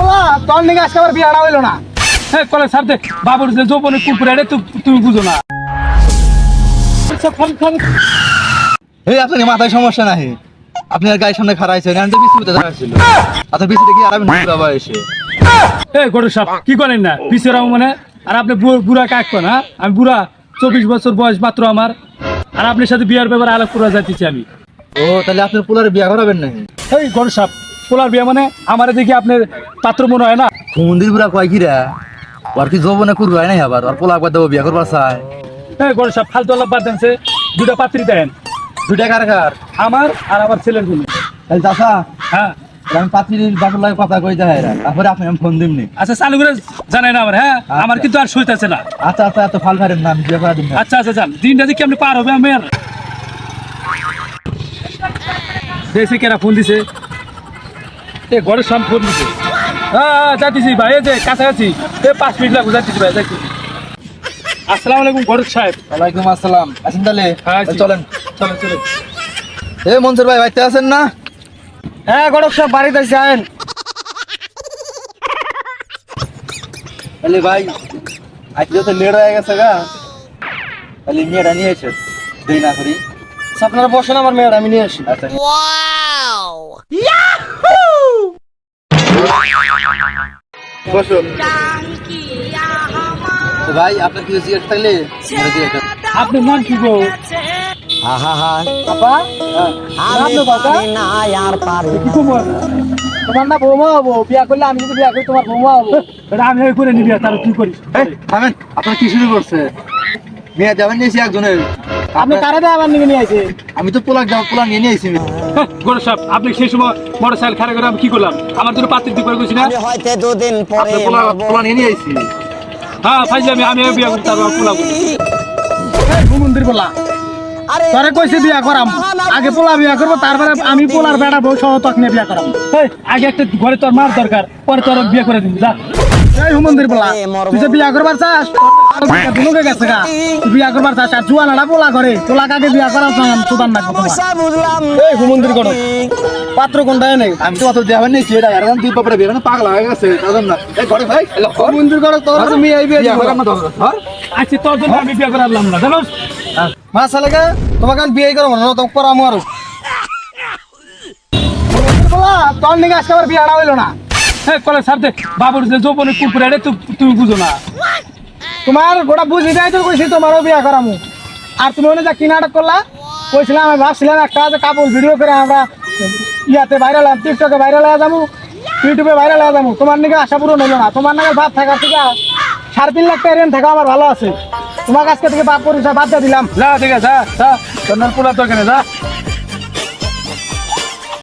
বলা তোর নিকে আজকে আবার বিয়াটা হইলো না। হ্যাঁ কলে স্যার দেখ বাবুর যে যৌবনে কুকুরে তুমি বুঝো না। এই আপনাকে মাথায় সমস্যা নাই, আপনি আর গায়ের সামনে খাড়া আছেন, আমি তো বিস্কুটে দাঁড়া ছিল। আচ্ছা বিস্কুটে কি আর আমি বাবা এসে এই গরু সাপ কি করেন না পিছেরাও মানে, আর আপনি বুড়া কাক কন। হ্যাঁ আমি বুড়া, 24 বছর বয়স মাত্র আমার, আর আপনার সাথে বিয়ার ব্যাপারে আলাপ করে যাচ্ছি আমি। ও তাহলে আপনার পোলারে বিয়া করাবেন না? এই গরু সাপ পোলার বিয়া মানে আমার দেখি আপনার পাত্র মনে হয় না। মন্দির বুড়া কয় কিরা আর কি যৌবনে করবো হয় নাই আবার আর পোলা একবার দেবো বিয়া করবার চায়। এই গরু সাপ ফালতু আলাপ বাদ দেনছে, দুটা পাত্রী দেন। দুইটা কার কার? আমার আর আমার ছেলের জন্য। তাহলে চাষা হ্যাঁ আমি পাত্রীর বাপের লাগে কথা কইতে হয়, তারপরে আপনি আমি ফোন দিমনি। আচ্ছা চালু করে জানাই না আমার। হ্যাঁ আমার কিন্তু আর সইতেছে না। আচ্ছা আচ্ছা এত ফাল ফারেন না, আমি বিয়ে করা দিন। আচ্ছা আচ্ছা যান, দিনটা যে কেমনি পার হবে আমি আর দেখছি কেনা ফোন দিছে। এ ঘরের সামনে ফোন দিছে। হ্যাঁ যাইতেছি ভাই, এই যে কাছাকাছি 5 মিনিট লাগবে, যাইতেছি ভাই যাইতেছি। আসসালামু আলাইকুম গরুর সাহেব। ওয়ালাইকুম আসসালাম। আসেন তাহলে হ্যাঁ চলেন। চলেন চলেন। এ মনসুর ভাই বাড়িতে আছেন না? হ্যাঁ গড়ক সব বাড়িতে আছেন। তাহলে ভাই আজকে তো লেট হয়ে গেছে গা, তাহলে মেয়েটা নিয়ে এসে দেই না করি। আপনারা বসেন, আমার মেয়ের আমি নিয়ে আসি। আচ্ছা বসো। তো ভাই আপনার কিছু জিজ্ঞেস থাকলে আপনি মন কি গো? আপা কি খবর? তোমার না বৌমা হবো, বিয়া করলে আমি যদি বিয়া করি তোমার বৌমা হবো। এটা আমি ওই করে নিবি, তার কি করিস? থামেন, আপনার কি শুরু করছে? মেয়ে যাবেন নিয়েছি একজনের। আপনি কারে দেয় আমার নিয়ে নিয়ে আসে? আমি তো পোলাক যাবো, পোলা নিয়ে নিয়েছি। গরু সাহেব আপনি সেই সময় মোটর সাইকেল খারাপ করে আমি কি করলাম? আমার জন্য পাত্রী দিয়ে করে গেছি না? হয়তো দুদিন পরে পোলা নিয়ে নিয়েছি। হ্যাঁ ফাইজলামি, আমি বিয়া করতে পারবো পোলা বলি। মন্দির বলা তোরে কইছে বিয়া করাম, আগে পোলা বিয়া করবো, তারপরে আমি পোলার বেড়া বউ সহ তক নিয়ে বিয়া করাম। এই, আগে একটা ঘরে তোর মার দরকার, পরে তোর বিয়ে করে দিন যা। এই হুমন্দির বলা তুই যে বিয়া করবার চাস দুনুকে গেছে গা, তুই বিয়া করবার চাস আর জুয়ানাটা পোলা করে পোলা কাকে বিয়া করার সুদান না বুঝলাম। এই হুমন্দির করো পাত্র কোনটা নেই। আমি তো অত যাবেন নিয়েছি, এটা আর দুই পাপড়ে বিয়ে পাগলা হয়ে গেছে না। এই ঘরে ভাই মন্দির করো তোর তুমি এই বিয়া বিয়ে করার মতো ধর। আজকে তোর জন্য আমি বিয়ে করালাম না জানো। মা সালেকে তোমাকে আমি বিয়ে করবো না, তোমাকে করামো আরো। বলা তোর নিকে আজকে আবার বিয়াটা হইলো না। হ্যাঁ কলে স্যার দেখ বাবুর যে যৌবনে কুকুরে তুমি বুঝো না। তোমার গোটা বুঝি দেয় তো কইছি তোমারও বিয়া করামু, আর তুমি ওখানে যা কি নাটক করলা কইছিলাম, আমি ভাবছিলাম একটা যে কাপড় ভিডিও করে আমরা ইয়াতে ভাইরাল টিকটকে ভাইরাল হয়ে যাবো, ইউটিউবে ভাইরাল হয়ে যাবো। তোমার নিকে আশা পূরণ হইলো না। তোমার নাকি ভাত থাকার থেকে 3.5 লাখ টাকা রেন্ট থাকা আমার ভালো আছে। তোমার কাছকে থেকে বাপ পরিচয় বাদ দিয়ে দিলাম। যা ঠিক আছে যা, তোর পোলা দরকার নেই যা।